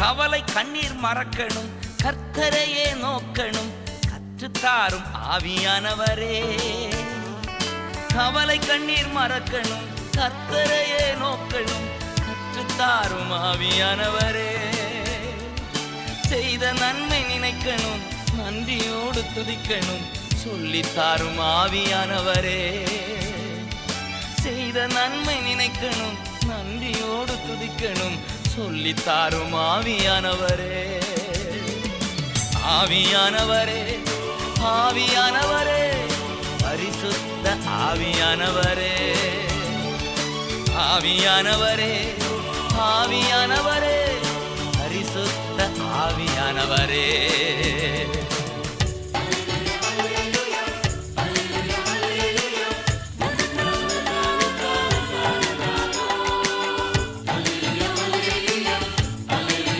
கவலை கண்ணீர் மறக்கணும், கர்த்தரையே நோக்கணும், கற்றுத்தாரும் ஆவியானவரே. கவலை கண்ணீர் மறக்கணும், கர்த்தரையே நோக்கணும், கற்றுத்தாரும் ஆவியானவரே. செய்த நன்மை நினைக்கணும், நன்றியோடு துதிக்கணும், சொல்லித்தாரும் ஆவியானவரே. செய்த நன்மை நினைக்கணும், நன்றியோடு துதிக்கணும், சொல்லித்தாரும் ஆவியானவரே. ஆவியானவரே, ஆவியானவரே, பரிசுத்த ஆவியானவரே. ஆவியானவரே, ஆவியானவரே,